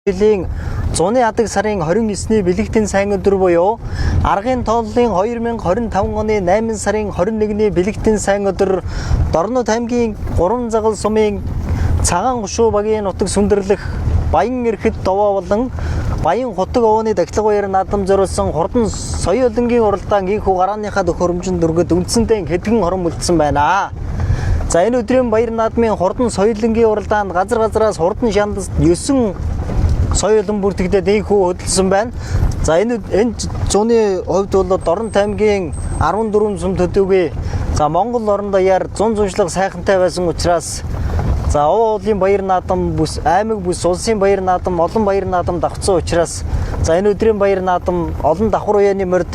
жилийн зуны адаг сарын 29-ний бэлэгтэн сайн өдөр буюу аргын тооллын 2025 оны 8 сарын 21-ний бэлэгтэн сайн өдөр Дорнод аймгийн 3 загал сумын цагаан гушуу багийн нутаг сүндэрлэх Баян эрхэд довоо болон Баян хутаг овооны дахилга баяр наадам зориулсан хурдан соёолынгийн уралдаан инхүү гарааныхаа төхөөрөмжөнд дөргөд үндсэндээ хэдхэн хорон үлдсэн байна. За энэ өдрийн баяр наадмын хурдан соёолынгийн уралдаанд газраас хурдан шандас 9 соёолын бүртгэгдээд инхүү хөдөлсөн байна. За энэ зуны хувьд бол Дорнод аймгийн 14 сүм төдийгүй Монгол орон даяар зун зуншлаг сайхантай байсан учраас уулын баяр наадам бүс аймаг бүс улсын баяр наадам олон баяр наадам давцсан учраас энэ өдрийн баяр наадам олон давхар уяаны морьд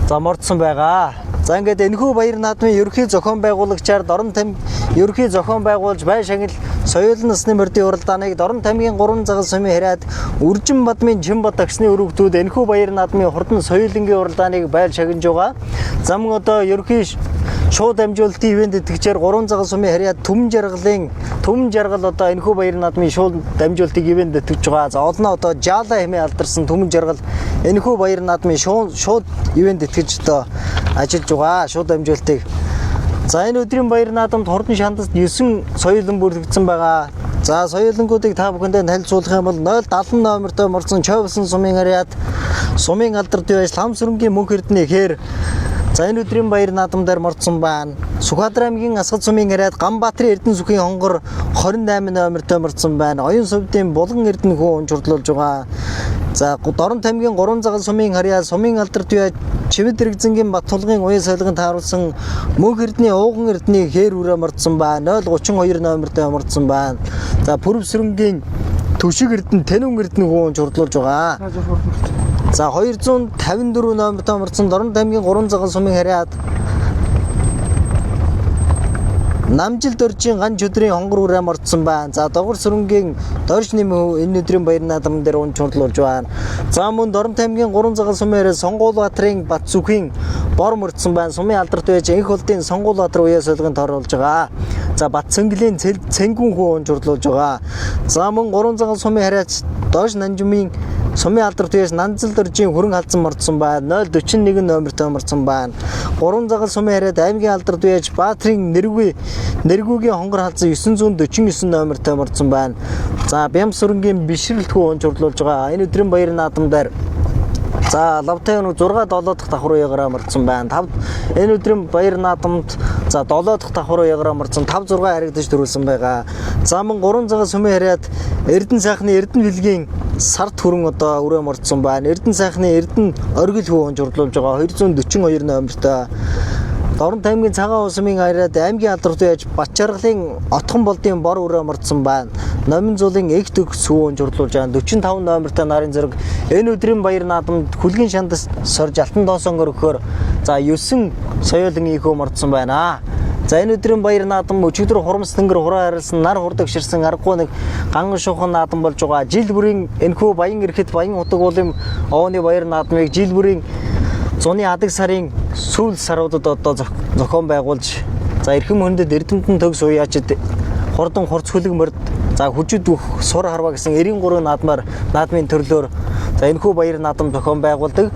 мордсон байгаа. За ингээд энэхүү баяр наадмын ерөнхий зохион байгуулагчаар Дорнод аймгийн ерөнхий зохион байгуулж бай шагнал соёлын насны морьдын уралдааныг Дорнод аймгийн 3 загал сумын хараад Үржин бадмын Жимбат агсны өрөвдүүд энэхүү баяр наадмын хурдан соёлынгийн уралдааныг байр шагнаж байгаа. За мөн одоо ерөнхий шууд дамжуулалтын ивент итгэгчээр 3 загал сумын харьяа Түмэн жаргал одоо энэхүү баяр наадмын шууд дамжуулалтыг ивент итгэж байгаа. За олон одоо жаала хэмээн алдарсан Түмэн жаргал энэхүү баяр наадмын шууд ивент итгэж одоо ажиллаж байгаа. Шууд дамжуулалтыг. За энэ өдрийн баяр наадамд хурдан шандасд 9 соёлын бүрдэгдсэн байгаа. За соёлонгуудыг та бүхэндээ танилцуулах юм бол 070 номертой морцсон Чойвсон сумын харьяад сумын алдарт байж лам сүрэнгийн мөнх эрдэнэ ихээр за энэ өдрийн баяр наадамдаар мордсон байна. Сүхбаатар аймгийн Асгад сумын харьяад Ганбаатарын Эрдэнэ сүхийн хонгор 28 номертой мордсон байна. Оюн сувдын Булган Эрдэнэ хүн чурдлуулж байгаа. За Дорнод аймгийн 3 загал сумын харьяа сумын алдарт байж Чивэд Иргзэнгийн Баттулгын уян солигон тааруулсан мөнх эрдэнэ Ууган эрдэнэ хээр үрээ мордсон байна. 032 номертой мордсон байна. За Пүрэв сүрэнгийн Түшиг эрдэнэ Тэнүн эрдэнэ хүн чурдлуулж байгаа. За 254 номертой мордсон Дорнод аймгийн 3 загал сумын харьяад Намжил дөржийн ганж өдрийн хонгор үрээ мордсон байна. За Догор сүрэнгийн Дорж нэмүү энэ өдрийн баяр наадам дээр чурдлуулж байна. За мөн Дорнод аймгийн 3 загал сумын харьяа Сонгуулбаатарын Бат зүхийн бор мордсон байна. Сумын алдарт байж Энх улдын Сонгуулбаатар уян солигон торуулж байгаа. За Бат цэнгэлийн Цэнгүүн хүн чурдлуулж байгаа. За мөн 3 загал сумын харьяа Доош Нанжмын сумын алдарт байж Нанзал дөржийн хөрөн халдсан мордсон байна. 041 номертой мордсон байна. 3 загал сумын харьяад аймгийн алдарт байж Баатрын Нэргүүгийн хонгор халдсан 949 номертой мордсон байна. За Бямс сүрэнгийн Бишрэлт хүн чурдлуулж байгаа. Энэ өдрийн баяр наадамдаар за лавтай 6 7 дахь давхар уяагаараа мордсон байна. Энэ өдрийн баяр наадамд 7 дахь давхар уяагаараа мордсон 5 6 харигдаж төрүүлсэн байгаа. За мөн 3 загал сумын харьяад Эрдэнэ сайхны Эрдэнэ билгийн сард хүрэн одоо үрээ мордсон байна. Эрдэнэ сайхны Эрдэнэ оргил хүн чурдлуулж байгаа. 242 номертой. Дорнод аймгийн цагаан усмын харьяад аймгийн алдарт байж Батчаргалын Отхон болдын бор үрээ мордсон байна. Номын зулын Эгт сүүн чурдлуулж байгаа. 45 номертой нарын зэрэг энэ өдрийн баяр наадамд хүлгийн шандас сорж алтан доосонгор өгөхөөр 9 соёолын ийхүү мордсон байна. За энэ өдрийн баяр наадам өчигдөр хурамс тэнгэр хураа харилсан нар хурдагширсан аргагүй нэг ганган шуухан наадам болж байгаа. Жил бүрийн энэхүү Баян эрхэд Баян хутаг уулын овооны баяр наадмыг жил бүрийн зуны адаг сарын сүүл саруудад одоо зохион байгуулж эрхэм хөндөд Эрдэмтэн төгс уяачид хурдан хурц хүлэг морд хүжид бүх сур харва гэсэн 93 наадмын төрлөөр энэхүү баяр наадам зохион байгуулдаг.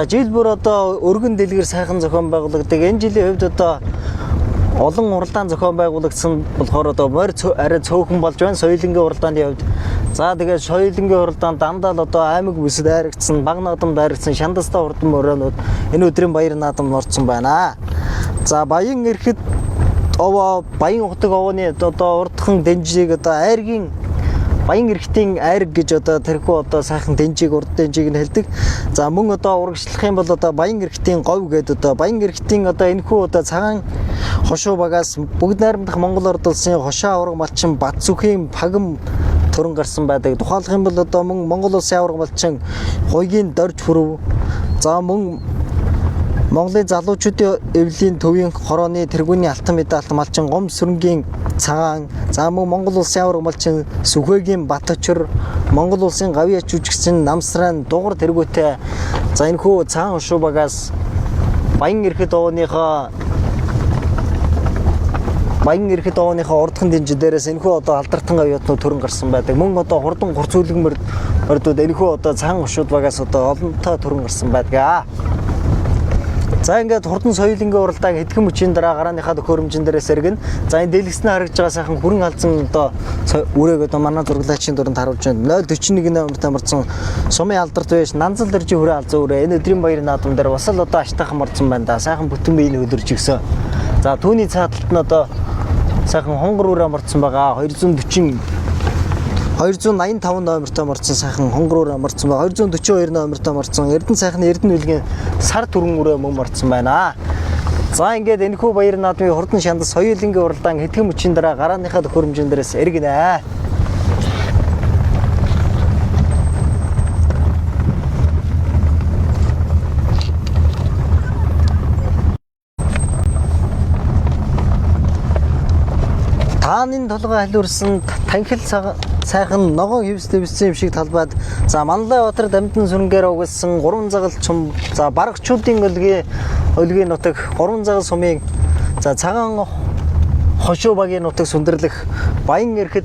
Жил бүр одоо өргөн дэлгэр сайхан зохион байгуулагддаг. Энэ жилийн хувьд одоо олон уралдаан зохион байгуулагдсан болохоор одоо морь арай цөөхөн болж байна соёлынгийн уралдааны хувьд. Тэгээд соёлынгийн уралдаанд дандаа л одоо аймаг бүсэд дайрагдсан, баг наадамд дайрагдсан шандастай хурдан морьнууд энэ өдрийн баяр наадамд орцсон байна. Баян эрхэд овоо Баян хутаг овооны одоо урдхан дэнжийг одоо айргийн Баян эрхтийн айрг гэж одоо тэрхүү одоо сайхан дэнжийг урд дэнжийг нь хэлдэг. Мөн одоо урагшлах юм бол одоо Баян эрхтийн говь гэдэг одоо Баян эрхтийн одоо энэхүү одоо цагаан хошуу багаас бүгд найрамдах Монгол Орд улсын хошоо авраг малчин Бат зүхийн пагам төрөн гарсан байдаг. Тухайлах юм бол одоо мөн Монгол улсын авраг малчин Гуйгийн Дорж Пүрэв. Мөн Монголын залуучуудын эвлийн төвийн хорооны тэргүүний алтан медалт малчин Гом сүрэнгийн цагаан. Мөн Монгол улсын авраг малчин Сүхбаатарын Бат очир, Монгол улсын гавьяа жүжигчин Намсран дугар тэргүүтэй энэхүү цагаан хошуу багаас Баян эрхэд овооныхоо Баян ирэхэд овооныхоо урдхан дэмжин дээрээс энэхүү одоо алдартай оюутнууд төрөн гарсан байдаг. Мөн одоо хурдан хурц үлгэмэрдүүд энэхүү одоо цагаан гушууд багаас одоо олонтой төрөн гарсан байдаг. За ингээд хурдан соёлынгийн уралдааг хэдхэн мөчийн дараа гарааныхаа төхөөрөмжн дээрээс эргэн. За энэ дэлгэцнээ харагдж байгаа сайхан хүрэн алзан одоо үрэг одоо манай зураглаачийн дунд харуулж байна. 041 номертой марцсан сумын алдарт байж Нанзал дэржийн хүрээ алзан үрээ. Энэ өдрийн баяр наадам дээр бас л одоо аштайхан мордсон байна да. Сайхан бүтэн биеийн өдөрж гисэн. За түүний цааталт нь одоо сайхан хонгор үрээ мордсон байгаа. 285 номертой мордсон сайхан хонгор үрээ мордсон байгаа. 242 номертой мордсон Эрдэнэ сайхан Эрдэнэ үлгийн сар түрэн үрээ мөн мордсон байна. За ингээд энэхүү баяр наадмын хурдан шандас соёлынгийн уралдаан хэдхэн мөчийн дараа гарааныхаа төхөөрөмжн дээрээс эргэнэ. Тааны толгой халиурсан танхил сайхан ногоон хөвстэй биссэн юм шиг талбайд за Манлай Батар дамтан сүрэнгээр угссан 3 загал цум за барагчуудын өлгийн нутаг 3 загал сумын за цагаан хошуу багийн нутаг сүндэрлэх Баян ирэхэд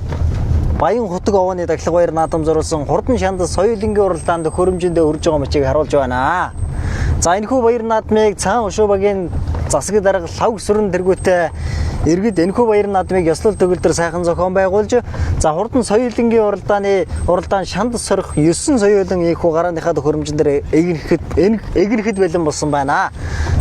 Баян хутаг овооны дахлах баяр наадам зориулсан хурдан шандас соёлынгийн уралдаанд хөрөмжөндөө хүрж байгаа мөчийг харуулж байна. За энэхүү баяр наадмыг цагаан хошуу багийн засаг дарга лав сүрэн тэргүүтээ иргэд энэхүү баяр наадмыг ёслол төгөлдөр сайхан зохион байгуулж за хурдан соёлынгийн уралдаан шандас сорих 9 соёлын ийхүү гарааныхаа төхөөрөмжн дээр эгнэхэд бэлэн болсон байна.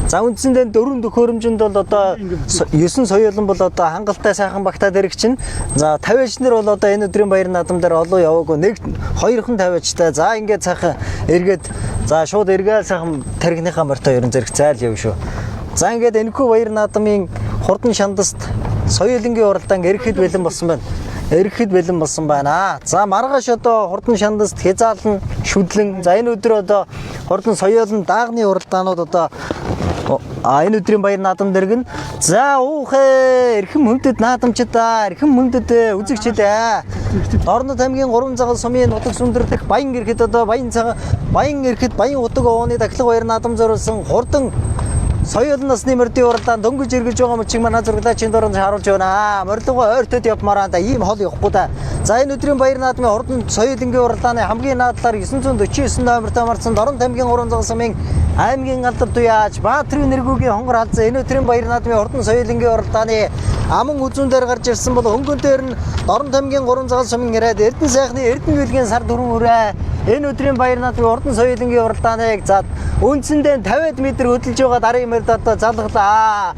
За үндсэндээ 4 төхөөрөмжөнд бол одоо 9 соёлон бол одоо хангалттай сайхан багтаад ирэх чинь. За 50-аач нар бол одоо энэ өдрийн баяр наадам дээр олон яваагүй нэг хоёрхан 50-аачтай. За ингээд сайхан эргээд за шууд эргээл сайхан тархиныхаа морьтой ерөн зэрэг зайл яв шүү. За ингээд энэхүү баяр наадмын хурдан шандаст соёлынгийн уралдаан эрэхэд бэлэн болсон байна. Эрэхэд бэлэн болсон байна. За маргааш одоо хурдан шандаст хязаалан шүдлэн за энэ өдөр одоо хурдан соёлын даагны уралдаанууд одоо энэ өдрийн баяр наадам дэргэн за уухэ эрхэм хүндэт наадамчдаа эрхэм хүндэт үзэгчдээ Орнод аймгийн 3 загал сумын нутаг сүндэрлэх Баян ирэхэд одоо Баян ирэхэд Баян хутаг овооны дахлах баяр наадам зориулсан хурдан соёл насны мордын уралдаан дөнгөж эргэж байгаа мөчийг манай зураглаачийн дорн харуулж байна. Морилгоо ойртод явмаараа да ийм хол явахгүй да. За энэ өдрийн баяр наадмын хурдан соёлынгийн уралдааны хамгийн наадлаар 949 номертой марцсан Дорн аймгийн 3 загал сумын аймгийн алдар туяач Баатрын нэргүүгийн хонгор алзан энэ өдрийн баяр наадмын хурдан соёлынгийн уралдааны аман үзүүн дээр гарч ирсэн бол хөнгөн дээр нь Дорн аймгийн 3 загал сумын ирээд Эрдэнэ сайхны Эрдэнэ үлгийн сар дөрвөн хүрээ энэ өдрийн баяр наадмын хурдан соёлынгийн уралдааныг за үндсэндээ 50 м хөдөлж байгаа дарын мөрд одоо залглаа.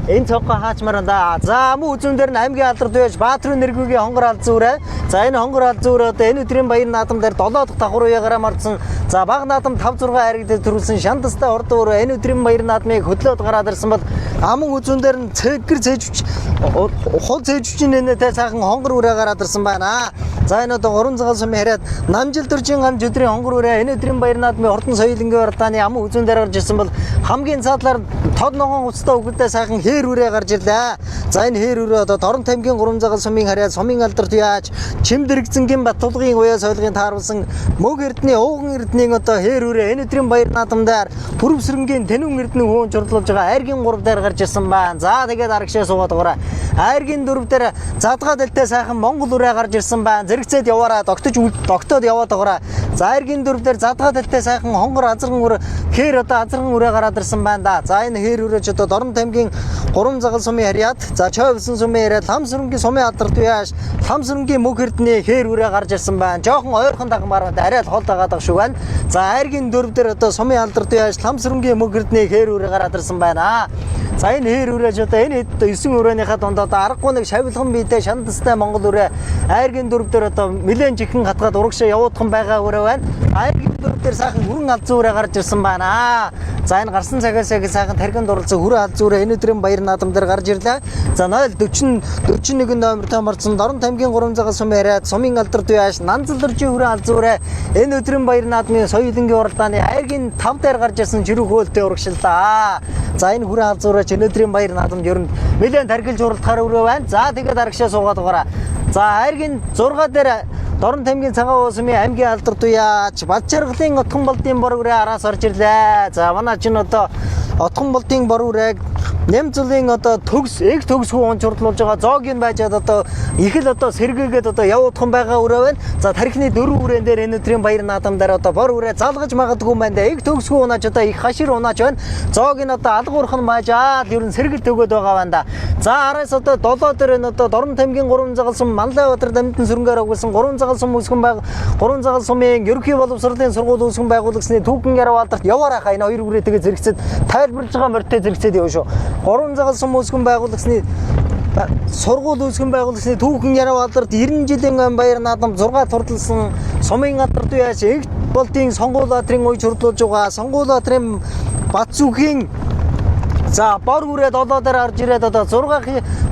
Энэ цоггоо хаачмаар да. За мөн үзүүн дээр нь аймгийн алдар туяач Баатрын нэргүүгийн хонгор алзан үрээ. За энэ хонгор алзан үрээ одоо энэ өдрийн баяр наадам дээр 7 дахь давхар уягараа мардсан. За баг наадам 5 6 харигдэл төрүүлсэн шандастай хурдан үрээ энэ өдрийн баяр наадмыг хөдлөөд гараад ирсэн бол аман үзүүн дээр нь цэгэр цээжвч хол цээжвчийн нэнэтэй сайхан хонгор үрээ гараад ирсэн байна. За энэ одоо 3 цагаан сумын хараад Намжил дөржин гамж өдрийн хонгор үрээ энэ өдрийн баяр наадмын хурдан соёлынгийн уралдааны аман үзүүн дээр гарч ирсэн бол хамгийн цаадлаар тод ногоон уцтай өгдөө сайхан хээр үрээ гарч ирлээ. За энэ хээр үрээ одоо Дорн аймгийн 3 цагаан сумын хараад сумын алдар туяач Чимдэрэгцэнгийн Баттулгын уяа соёлын тааруулсан Мөг Эрдэнэ ууган Эрдэнийн одоо хээр үрээ энэ өдрийн баяр наадамдаар Пүрэв Сэрэнгийн Тэнүүн Эрдэнэ хөвөн чурлуулж байгаа Айргийн 3 дээр гарч ирсэн байна. За тэгээд арагшаа суугаад байгаа. Айргийн 4 дээр задгаа дэлтэй сайхан Монгол үрээ гарч ирсэн байна. Зэрэгцээд яваараа тогтоод яваад байгаа. За Айргийн 4 дээр задгаа дэлтэй сайхан хонгор азарган үрээ хээр одоо азарган үрээ гараад ирсэн байна да. За энэ хээр үрээч одоо Дорн аймгийн 3 загал сумын харьяат за Чойвлсан сумын харьяат Лам сүрэнгийн сумын алдар туяаш Лам сүрэнгийн Мөг Эрдэнэ хээр үрээ гарч ирсэн байна. Жохон ойрхон дагмаар арай л хол дагаад байгаа шүү байна. За Айргийн 4 дээр одоо сумын алдар туяаш Лам сүрэнгийн Мөг Эрдэнэ хээр үрээ гараад ирсэн байна. За энэ хээр үрээж одоо энэ 9 үрээнийхээ донд одоо аргагүй нэг шавилган биедээ шандастай Монгол үрээ Айргийн 4 дээр одоо нэлээд жихэн хатгаад урагшаа явуудхан байгаа үрээ байна. Айргийн 4 дээр сайхан хүрэн алзан үрээ гарч ирсэн байна. За энэ гарсан цагаас яг сайхан тархинд дурлцсан хүрэн алзан үрээ энэ өдрийн баяр наадам дээр гарч ирлээ. За 041 номертой марцсан Дорн аймгийн 3 цагаан сумын харьяат сумын алдар туяаш Нанзал дэржийн хүрэн алзан үрээ энэ өдрийн баяр наадмын соёлынгийн уралдааны Айргийн 5 дээр гарч ирсэн жирүү хөөлтэй урагшиллаа. За энэ хүрэн алзан үрээ энэ өдрийн баяр наадамд ер нь нэлээд тархилж уралдахаар өрөө байна. За тэгээд арагшаа суугаад байгаараа. За Айргийн 6 дээр Дорн аймгийн цагаан уусмын аймгийн алдар туяач Бадчаргалын отхон болдын бор үрээ араас орж ирлээ. За манай чинь одоо отхон болтын бор үрэг нэмцлийн одоо төгс их төгсгөө онцордлуулж байгаа зоогийн байжаад одоо их л одоо сэргээгээд одоо явуудхан байгаа үрээ байна. За тархины 4 үрээн дээр энэ өдрийн баяр наадам дээр одоо бор үрээ залгаж магадгүй юм байна. Их төгсгөө унаач одоо их хашир унаач байна. Зоог нь одоо алгуурхан маажаад ер нь сэргэл төгөөд байгаа байна да. За араас одоо 7 дээр энэ одоо Дорн тамгийн 3 загалсан Манлай Баатар дамтан сүрэнгээр өгүүлсэн 3 загалсан үүсгэн байг 3 загалсан сумын ерөнхий боловсролын сургууль үүсгэн байгуулагчны түүхэн Ярвалдагт яваарай хаа энэ хоёр үрээ тэгээ зэрэгцэд тайлбарлаж байгаа морьтой зэрэгцэд явна шүү. 3 загалсан үүсгэн байгуулагчны сургууль үүсгэн байгуулагчны түүхэн Ярвалдагт 90 жилийн баяр наадам 6 турталсан сумын алдарт яаш их болтын сонгуул баатрын үе чурдлуулж байгаа сонгуул баатрын бат зүхийн за бор үрээ 7 дээр орж ирээд одоо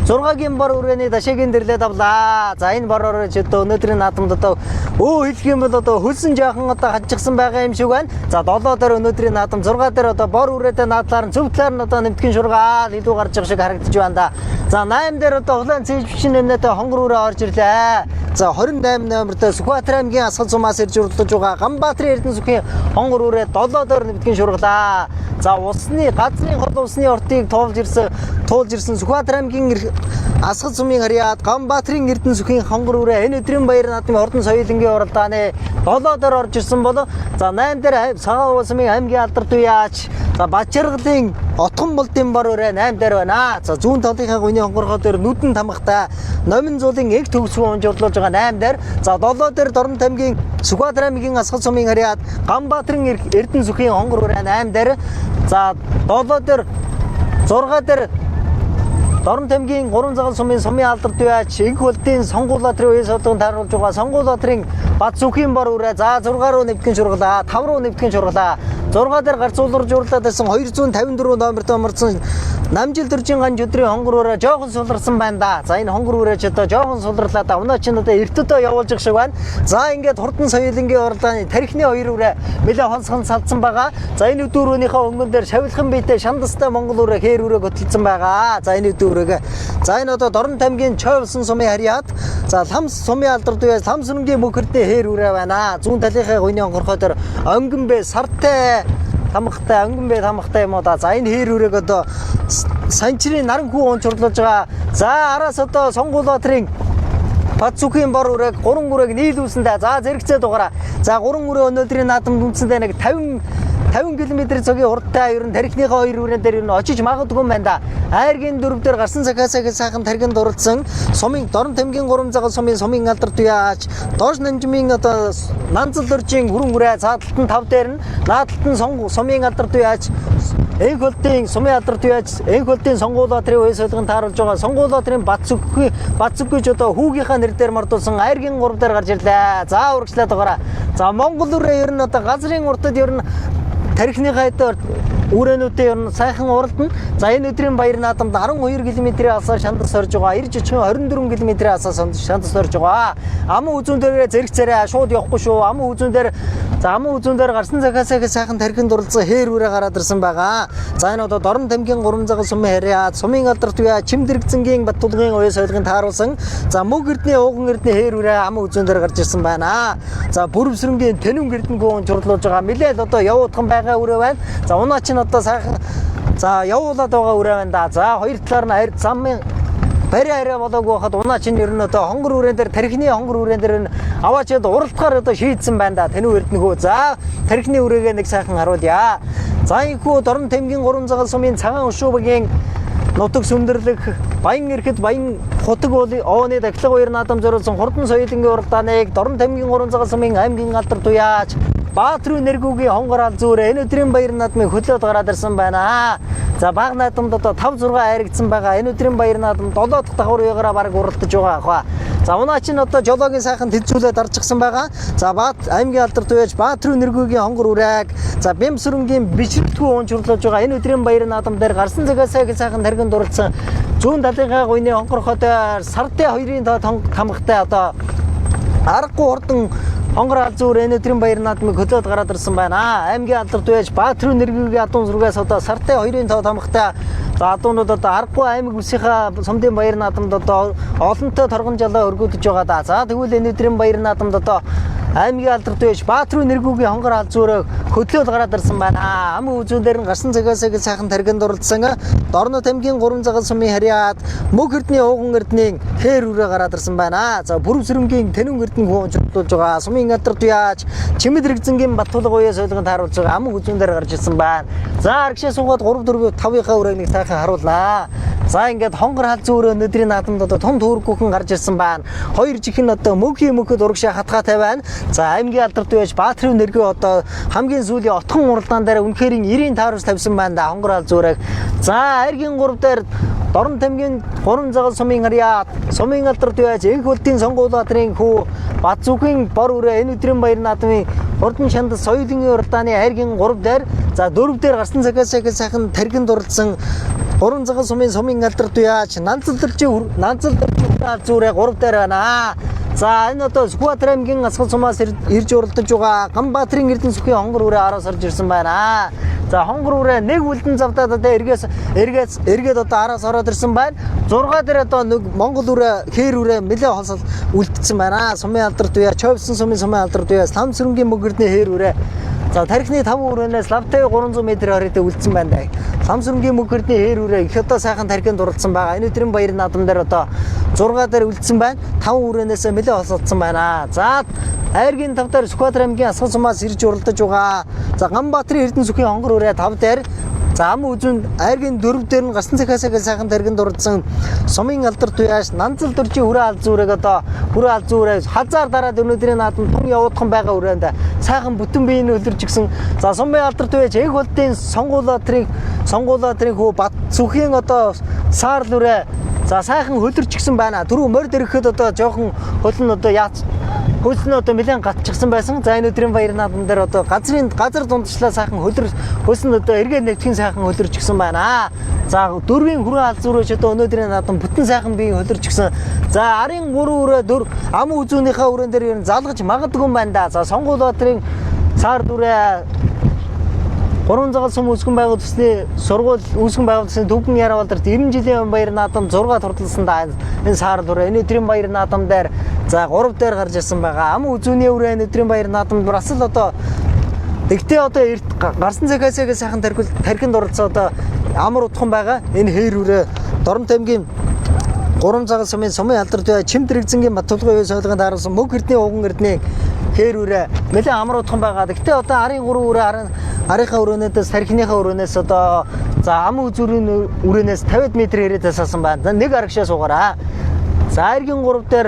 6-гийн бор үрээний дашаагийн дэрлээд авлаа. За энэ бороор ч одоо өнөөдрийн наадамд одоо хэлэх юм бол одоо хөлсөн жаахан одоо хажчихсан байгаа юм шиг байна. За 7 дээр өнөөдрийн наадам 6 дээр одоо бор үрээтэй наадлаар нь зөв талаар нь одоо нэмтгэн шургаал илүү гарч байгаа шиг харагдаж байна да. За 8 дээр одоо улаан цэжвчин нэмнэтэй хонгор үрээ орж ирлээ. За 28 номертой Сүхбаатар аймгийн Асгал сумаас ирж уралдаж байгаа Ганбаатарын Эрдэнэ сүхийн хонгор үрээ 7 дээр нэмтгэн шургалаа. За усны газрын хол усны ортыг туулж ирсэн Сүхбаатар аймгийн Асгал сумын харьяат Ганбаатарын Эрдэнэ сүхийн хонгор үрээ энэ өдрийн баяр наадмын ордон соёлынгийн уралдааны 7 дээр орж ирсэн бол за 8 дээр Цагаан сумын аймгийн алдарт уяач за Бачаргалын Отхон болтын бор үрээ 8 дээр байна. За зүүн талынхаа гүний хонгорхоо дээр нүдэн тамхтай номин зуулын эг төгсгөө онжуулж байгаа 8 дээр за 7 дээр Дорн тамгийн Сүхбаатар аймгийн Асгал сумын харьяат Ганбаатарын Эрдэнэ сүхийн хонгор үрээ 8 дээр за 7 дээр 6 дээр Дорн тамгийн 3 загал сумын алдарт уяач их болтын сонгуул баатрын үе содон тааруулж байгаа сонгуул баатрын бат зүхийн бор үрээ за 6 руу нэвтгэн шургалаа 5 руу нэвтгэн шургалаа 6 дээр гарцуулж урлаад байсан 254 номертой морцсон намжил төржин ганж өдрийн хонгор үрээ жоохон суларсан байна да. За энэ хонгор үрээ ч одоо жоохон суларлаа да. Унаа чинь одоо эртдөө явуулж их шиг байна. За ингээд хурдан соёлынгийн уралдааны тархины 2 үрээ нэлээ хонсхон салцсан байгаа. За энэ өдрөөнийхөө өнгөн дээр шавилхан биетэй шандастай монгол үрээ хээр үрээ готолцсон байгаа. За энэ үрээгээ. За энэ одоо Дорн тамгийн Чойвлсон сумын харьяат за Ламс сумын алдарт уяас Ламс сүрэнгийн мөхөртэй хээр үрээ байна. Зүүн талынхаа гүний хонгорхоо дээр өнгөн бэ сартай тамхтай өнгөн бэ тамхтай юм уу да. За энэ хээр үрэг одоо санчрын наран хүү онцорлож байгаа. За араас одоо Сонгуул баатрын бат зүхийн бор үрэг 3 үрэг нийлүүлсэндээ за зэрэгцээ дугаараа. За 3 үрээ өнөөдрийн наадамд үндсэндээ нэг 50 км цагийн урдтай ер нь тархиныхаа 2 үрэн дээр ер нь очиж магадгүй юм байна да. Айргийн 4 дээр гарсан цагаасаа сайхан тархинд дурлцсан сумын Дорн тамгийн 3 загал сумын алдарт уяач доош намжмын одоо Нанзал дөржийн хүрэн үрээ цааталт нь 5 дээр нь наадталт нь сумын алдарт уяач энх болтын сумын алдарт уяач энх болтын сонгуул баатрын үе солигон тааруулж байгаа сонгуул баатрын бат зүггүйч одоо хүүгийнхаа нэр дээр мартуулсан айргийн 3 дээр гарч ирлээ. За урагшлаад байгаараа. За Монгол үрээ ер нь одоо газрын уртад ер нь тархиныхаа үрээнүүдээ ер нь сайхан уралдана. За энэ өдрийн баяр наадамд 12 км-ийн асаар шандас сорж байгаа. Ирж очихын 24 км-ийн асаар шандас сорж байгаа. Аман үзүүн дээр зэрэг царай шууд явахгүй шүү. Аман үзүүн дээр гарсан цагаасаа сайхан тархинд дурлцсан хээр үрээ гараад ирсэн байгаа. За энэ одоо Дорн тамгийн 3 загал сумын харьяат сумын алдарт уяа Чимдэрэгцэнгийн Баттулгын уяа соёлгын тааруулсан. За Мөг эрдний ууган эрдний хээр үрээ аман үзүүн дээр гарч ирсэн байна. За Бүрвсрэнгийн Тэнүн эрдэнэ гүн чурлуулж байгаа. Нэлээд одоо явуудхан байгаа үрээ байна. За унаа чинь одоо сайхан за явуулаад байгаа үрээ байна да. За хоёр талаар нь ард замын барь арай болоогүй хахад унаа чинь ер нь одоо хонгор үрээн дээр тархины хонгор үрээн дээр аваачаад уралдахаар одоо шийдсэн байна да. Тэнүү эрдэнэхүү. За тархины үрээгээ нэг сайхан харуулъя. За энэхүү Дорн тамгийн 3 загал сумын цагаан өшөөбгийн нутаг сүмдэрлэх баян эрхэд баян хутаг ооны дахилга баяр наадам зориулсан хурдан соёлынгийн уралдааныг Дорн тамгийн 3 загал сумын аймгийн алдарт уяач Баатруу нэргүүгийн хонгор ал зүрэ энэ өдрийн баяр наадмыг хөтлөөд гараад ирсэн байна. За баг наадамд одоо 5-6 айрагдсан байгаа. Энэ өдрийн баяр наадамд 7 дахь давхар уягаараа баг уралдаж байгаа хаа. За унаа чинь одоо жолоогийн сайхан тэнцүүлээд арчсан байгаа. За Баат аймгийн алдарт уяач Баатруу нэргүүгийн хонгор үрэг. За Бямсүрэнгийн бичрэтгүү унжруулж байгаа. Энэ өдрийн баяр наадам дээр гарсан цагаасаа сайхан тархинд дурлцсан зүүн талынхаа гуйны хонгорхойтой сартай 2-ын тамхтай одоо аргагүй хурдан хонгор ал зүр энэ өдрийн баяр наадмыг хөтлөөд гараад ирсэн байна. Аймгийн алдарт уяач Баатруу нэргүүгийн адуун зургаас одоо сартай 2-ын тамхтай за адуунууд одоо аргагүй аймаг үсийнхаа сумдын баяр наадамд одоо олонтой торгон жалаа өргөдөж байгаа да. За тэгвэл энэ өдрийн баяр наадамд одоо аймгийн алдарт байж Баатарын нэргүүгийн хонгор алзуурыг хөдлөөл гараад ирсэн байна. Ам үзүүн дээр нь гарсан цагаас их сайхан таргинд оролцсон Дорнот аймгийн 3 цагаан сумын харьяат Мөг эрдний ууган эрдний хээр үрээ гараад ирсэн байна. За Бүрвсрэнгийн Тэнүн эрдний хүн чөлдүүлж байгаа сумын алдарт яаж Чимэд Рэгзэнгийн Баттулга уяа солигонд харуулж байгаа ам үзүүн дээр гарч ирсэн байна. За аргашаа суугаад 3 4 5-ийнхаа үрээг нэг сайхан харуулнаа. За ингээд хонгор халзуураа өдрийн наадамд одоо том төөргөөхөн гарч ирсэн байна. Хоёр жихэн одоо мөнхийн мөнхөд урагшаа хатгаатай байна. За аймгийн алдарт байж Баатарын нэргээ одоо хамгийн сүүлийн отхон уралдаан дээр үнэхээр 90-ийн таарус тавьсан байна да хонгор халзуурыг. За айргийн 3 дээр Дорнот аймгийн 3 цагаан сумын харьяат сумын алдарт байж Энх улдын сонгуулиудрын хүү Бадзүгийн бор үрээ энэ өдрийн баяр наадмын Хурдан чанд соёлын уралдааны айргийн 3 дээр за 4 дээр гарсан цагаас их сайхан таргинд оролцсон 3 цагаан сумын алдарт яаж Нанцалдэрчийн алзуурыг 3 дээр байна. За энэ одоо Сүхбаатар аймгийн Асгал сумаас ирж уралдаж байгаа Ганбаатарын Эрдэнэ сүхийн хонгор үрээ араас орж ирсэн байна. За хонгор үрээ нэг үлдэн завдаад одоо эргээд одоо араас ороод ирсэн байна. 6 дээр одоо нэг Монгол үрээ хээр үрээ нэлээд хосол үлдсэн байна. Сумын алдарт үе Чойвсон сумын алдарт үе Лам сүрэнгийн мөгөрний хээр үрээ за тархины 5 үрээнээс лавтай 300 м хориод үлдсэн байна. Лам сүрэнгийн мөгөрний хээр үрээ их одоо сайхан тархинд уралдсан байгаа. Энэ өдрийн баяр наадам дээр одоо 6 дээр үлдсэн байна. 5 үрээнээс нэлээд хосолдсон байна. За айргийн 5 дээр Сүхбаатар аймгийн Асгал сумаас ирж уралдаж байгаа. За Ганбаатарын Эрдэнэ сүхийн хонгор үрээ 5 дээр за ам үзүүнд айргийн 4 дээр нь гарсан цагаас сайхан таргинд уралдсан сумын алдарт уяаш Нанцалдэрчийн хүрээ алзуурыг одоо хүрээ алзуурыг хазаар дараад өнөөдрийн наадамд тун явуудхан байгаа үрээнд сайхан бүтэн биеийн өлөрж гисэн за сумын алдарт уяаш Энх улдын сонгуулиудрын хүү Бадзүгийн одоо саарл үрээ за сайхан хөлөрч гисэн байна. Түрүү морд ирэхэд одоо жоохон хөлн одоо яац хөлн одоо нэлээд гатчихсан байсан. За энэ өдрийн баяр наадам дээр одоо газар дундчлаа сайхан хөлн одоо эргээд нэгтгэн сайхан хөлөрч гисэн байна. За дөрвийн хүрээ алзуурч одоо өнөөдрийн наадам бүтэн сайхан бие хөлөрч гисэн. За арын 3 үрээ 4 ам үзүүнийхээ үрээн дээр ер нь залгаж магадгүй юм байна да. За Сонгуулиудрын цаар дүрээ 3 цагаан сум үүсгэн байгуулалтын сургууль үүсгэн байгуулалтын төвхөн яруу алдарт 90 жилийн баяр наадам 6 турталсан да энэ саар дүрээ энэ өдрийн баяр наадам дээр за 3 дээр гарч ирсэн байгаа. Ам үзүүний үрээ энэ өдрийн баяр наадамд бас л одоо тэгтээ одоо гарсан цагаас сайхан тархинд оролцоо одоо амар утхан байгаа. Энэ хээр үрээ Дорнот аймгийн 3 цагаан сумын алдарт бай Чимэд Рэгзэнгийн Баттулга уяа солигонд харуулсан Мөг эрдний ууган эрдний хээр үрээ нэлээд амар утхан байгаа. Тэгтээ одоо арын 3 үрээ арийнхаа өрөөнөөс тархиныхаа өрөөнөөс одоо за ам үзүүрийн үрээнээс 50 м хэрэг сасан байна. За нэг арагшаа суугаараа. За айргийн 3 дээр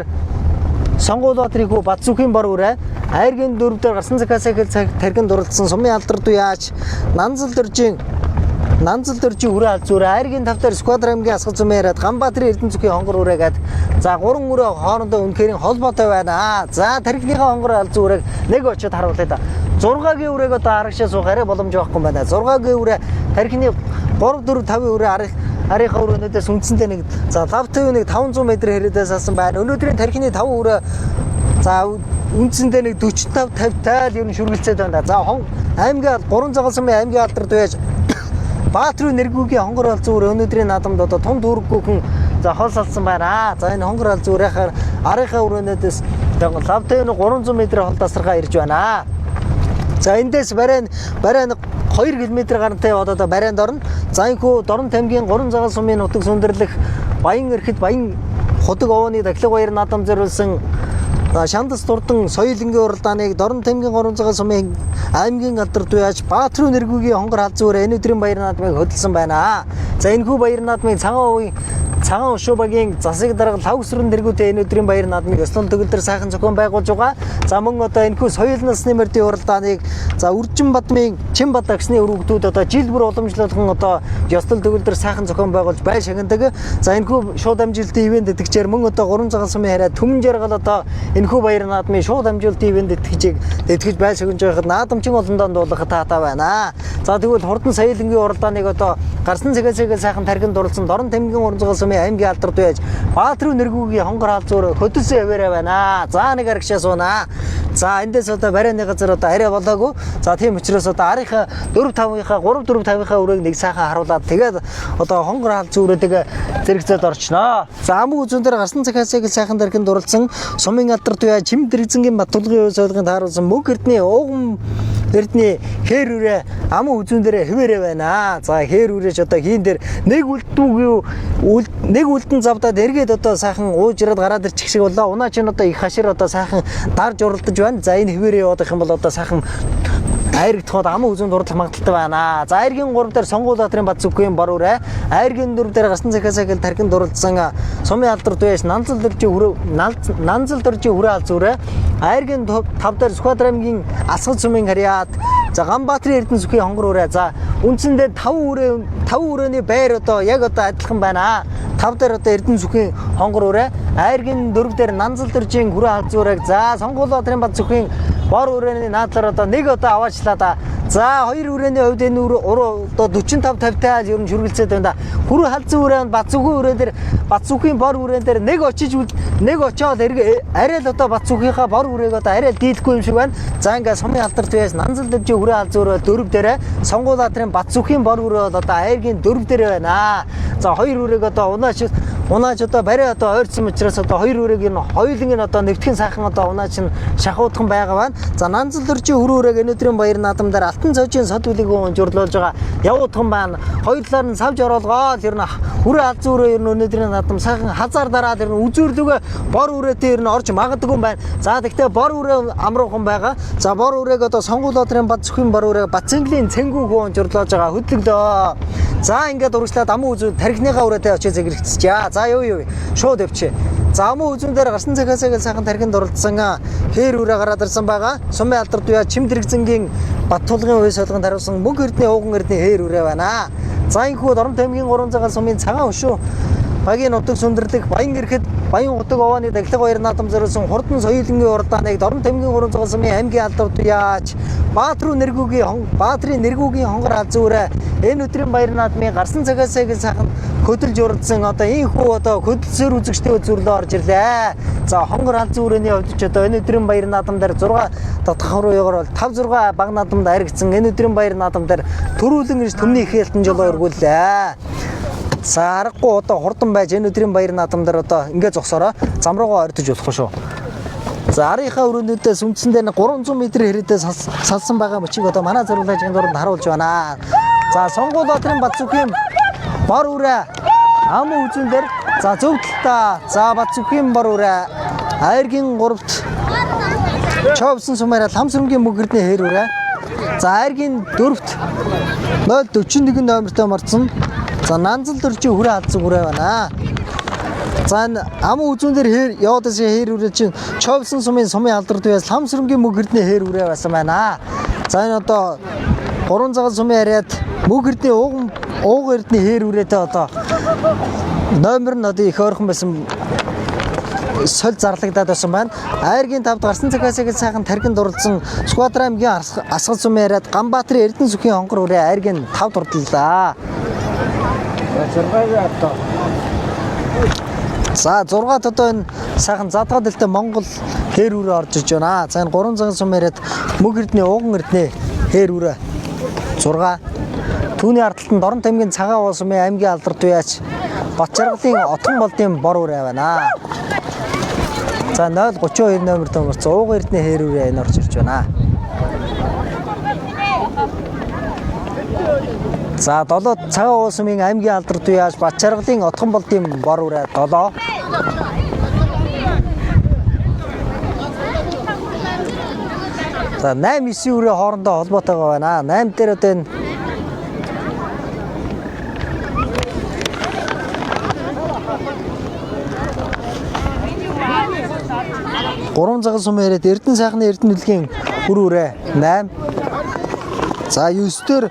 сонгуулиудрын хүү Бадзүгийн бор үрээ айргийн 4 дээр гарсан цагаас тархинд уралдсан сумын алдарт уяач Нанцалдэрчийн хүрээ алзуураа айргийн 5 дээр Сүхбаатар аймгийн Асгал сумын яриад Ганбаатарын Эрдэнэ сүхийн хонгор үрээгээд за 3 үрээ хоорондоо үнэхээр холбоотой байна. За тархиныхаа хонгор алзуурыг нэг очиод харуулъя да. 6-гийн үрээг одоо арагшаа суухаараа боломж байхгүй юм байна. 6-гийн үрээ тархины 3 4 5 үрээ арийнхаа өрөөнөөс үндсэндээ нэг за лавтай нэг 500 м хэрэгдээс асан байна. Өнөөдрийн тархины 5 үрээ за үндсэндээ нэг 45 50 тайл ер нь шүргэлцээд байна. За аймгийн 3 цагаан сумын аймгийн алдарт байж Баатарын нэргүүгийн хонгор алзуур өнөөдрийн наадамд одоо том дүүргүүхэн за хол салсан байна. За энэ хонгор алзуурынхаар арийнхаа өрөөнөөс лавтай 300 м хол тасархаа ирж байна. За эндээс барайн 2 км гарантай одоо барайнд орно. За энэхүү Дорнот аймгийн 3 цагаан сумын нутаг сүндэрлэх Баян эрхэд Баян худаг овооны дахлаг баяр наадам зориулсан Шандас дурдан соёлынгийн уралдааныг Дорнот аймгийн 3 цагаан сумын аймгийн алдарт байж Баатарын нэргүүгийн хонгор алзуур энэ өдрийн баяр наадмыг хөдөлсөн байна. За энэхүү баяр наадмыг цагаан өшөө багийн засаг дарга лав өсрөн нэргүүтэй энэ өдрийн баяр наадмыг ёслон төгөлдөр сайхан зохион байгуулж байгаа. За мөн одоо энэхүү соёл насны мөрдийн уралдааныг за Үржин Бадмын Чимбат агсны өргөдүүд одоо жил бүр уламжлуулхан одоо ёслол төгөлдөр сайхан зохион байгуулж бай шагнадаг. За энэхүү шууд амжилтын ивент итгэжээр мөн одоо 3 цагаан сумын хараа Түмэн жаргал одоо энэхүү баяр наадмын шууд амжилтын ивент итгэж бай шагнаж байхад наадамчин олондоо дуулах таатай байна. За тэгвэл хурдан соёлынгийн уралдааныг одоо гарсан цагаасаа сайхан тархинд дурлсан Дорн Тамгийн Урамзгал сумын аймгийн алдарт байж Баатруу нэргүүгийн хонгор хаалт зөөр хөдөлсөн хэвээрээ байна. За нэг аргашаа суунаа. За эндээс одоо барайны газар одоо арай болоогүй. За тийм учраас одоо арийнхаа 4-5-ийнхаа 3-4-5-ийнхаа үрийг нэг сайхан харуулад тэгээд одоо хонгор хаалт зөөрөө зэрэгцээд орчноо. За амын үзүүн дээр гарсан цагаасаа сайхан тархинд дурлсан сумын алдарт бай Чим Дэрэгзэнгийн Баттулгын үе соёлын тааруулсан мөг эрдний ууган эрдний хээр үрээ амын үзүүн дээр хэвээрээ байна. За хээр үрээч одоо хийн дээр нэг нэг үлдэн завдаад эргээд одоо сайхан уужраад гараад ирчих шиг болоо. Унаа чинь одоо их хашир одоо сайхан дарж уралдаж байна. За энэ хэвээрээ явах юм бол одоо сайхан айрагдахад амын үзүүн дурлах магадaltaй байна. За айргийн 3 дээр Сонгуулбаатарын Бадзүкгийн бор үрээ, айргийн 4 дээр гарсан цагаасаа тархинд дурлсан сумын алдарт байж Нанзал дөржийн хүрээ алз үрээ, айргийн 5 дээр Сүхбаатар аймгийн Асгал сумын харьяат, за Ганбаатарын Эрдэнэ сүхийн хонгор үрээ. За үндсэндээ 5 үрээний байр одоо яг одоо адилхан байна. 5 дээр одоо Эрдэнэ сүхийн хонгор үрээ, айргийн 4 дээр Нанзал дөржийн хүрээ алз үрээ. За Сонгуулбаатарын Бадзүкгийн бор үрээний наадлаар одоо нэг одоо аваачлаа да. За хоёр үрээний хувьд энэ одоо 45-50-таа ер нь шүргэлцээд байна да. Хүрээ халзан үрээ Бадзүкгийн үрээ дээр Бадзүкгийн бор үрээн дээр нэг очоод арай л одоо Бадзүкийнхаа бор үрээг одоо арай дийлэхгүй юм шиг байна. За ингээ сумын алдарт байж Нанзал дөржийн хүрээ алз үрээ 4 дээрээ Сонгуулбаатарын Бадзүкгийн бор үрээ одоо айргийн 4 дээрээ байна. За хоёр үрээг одоо унаач одоо барай одоо ойрцсон учраас одоо хоёр үрээг энэ хоёуланг нь одоо нэвтгэн сайхан одоо унаач нь шахуудхан байгаа байна. За Нанзал дөржийн хүрээ үрээг өнөөдрийн баяр наадамдаар Алтан цоожийн сод үлээгөө журлуулж байгаа явуудхан байна. Хоёр талаар нь савж ороолгоод ер нь хүрээ алз үрээ ер нь өнөөдрийн наадам сайхан хазаар дараад ер нь үзүүрлүгэ бор үрээтэй ер нь орж магадгүй юм байна. За тэгтээ бор үрээ амруухан байгаа. За бор үрээг одоо Сонгуулбаатарын Бадзүкгийн бор үрээ Бацэнглийн цэнгүү хөөн журлуулж байгаа хөдлөлөө. За ингээд урагшлаад амын үзүүн тархиныгаа үрээтэй очиж зэрэгцчихье. За юу шууд өвчээ. За амын үзүүн дээр гарсан цагаасаа сайхан тархинд дурлдсан хээр үрээ гараад ирсэн байгаа. Сумын алдарт бай Чим Дэрэгзэнгийн Баттулгын үе соёлгонд харуулсан мөг эрдний ууган эрдний хээр үрээ байна. За энэхүү Дорн Тамгийн 3 цагаан сумын цагаан өшөө багийн нутаг сүндэрлэх баян ирэхэд баян утаг овооны дахилга баяр наадам зориулсан хурдан соёлынгийн уралдааныг Дорн Тамгийн 3 цагаан сумын аймгийн алдарт яаж Баатрын нэргүүгийн хонгор алз үрээ энэ өдрийн баяр наадмын гарсан цагаасаа сайхан хөдөлж уралдсан одоо ийхүү одоо хөдөлсөөр үзэгчтэй үзүүрлээ орж ирлээ. За хонгор алз үрээний хувьд ч одоо энэ өдрийн баяр наадамдаар 6 давхруугаар бол 5-6 баг наадамд харигдсан энэ өдрийн баяр наадамдаар төрүүлэн ирж төмний их ялтан жолоо өргүүллээ. За аргагүй одоо хурдан байж энэ өдрийн баяр наадамдаар одоо ингээ зогсороо зам руугаа ордож болохгүй шүү. За арийнхаа өрөөнүүдээс үндсэндээ 300 м хэрэтээ салсан байгаа мөчийг одоо манай зориулгын дуранд харуулж байна. За Сонгуулбаатарын Бадзүкгийн бор үрээ амын үзүүн дээр за зөв талдаа за Бадзүкгийн бор үрээ айргийн 3-т Човсон сумаараа Ламсрынгийн мөгөрдний хээр үрээ. За айргийн 4-т 041 номертой марцсан. За Нанзал дөржийн хүрээ алз үрээ байна. За амын үзүүн дээр яваад байсан хээр үрээ чинь Човсон сумын алдарт байс Ламсрынгийн мөгөрдний хээр үрээ байсан байна. За энэ одоо 3 цагаан сумын харьяат мөгөрдний ууган эрдний хээр үрээтэй одоо номер нь одоо их ойрхон байсан соль зарлагдаад байсан байна. Айргийн 5-д гарсан цагаасаа сайхан тархинд дурлсан Сүхбаатар аймгийн Асгал сумын харьяат Ганбаатарын Эрдэнэ сүхийн хонгор үрээ айргийн 5 дурлалаа. За 6-д одоо энэ сайхан задгаа дэлтэй Монгол хээр үрээ орж иж байна. За энэ 3 цагаан сумын харьяат мөг эрдний ууган эрдний хээр үрээ 6. Түүний ардталд нь Дорн Тамгийн цагаан уул сумын аймгийн алдарт баяч Батчаргалын Отгон болдын бор үрээ байна. За 032 номертой марцсан ууган эрдний хээр үрээ энэ орж ирж байна. За 7 цагаан уул сумын аймгийн алдарт баяч Батчаргалын Отгон болдын бор үрээ 7. За 8-9 үрээ хоорондоо холбоотойгоо байна. 8 дээр одоо энэ 3 цагаан сумын харьяат Эрдэнэ сайхны Эрдэнэ үлгийн хүр үрээ 8. За 9 дээр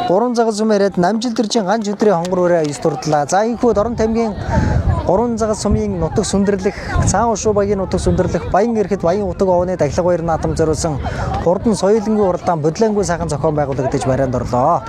3 цагаан сумын харьяат Намжил дөржийн ганж өдрийн хонгор үрээ 9 дурдлаа. За энэхүү Дорн Тамгийн 3 цагаан сумын нутаг сүндэрлэх цаан ушуу багийн нутаг сүндэрлэх баян ирэхэд баян утаг овооны дахилга баяр наадам зориулсан хурдан соёлынгийн уралдаан бодлоонгүй сайхан зохион байгуулагдаж барайнд орлоо.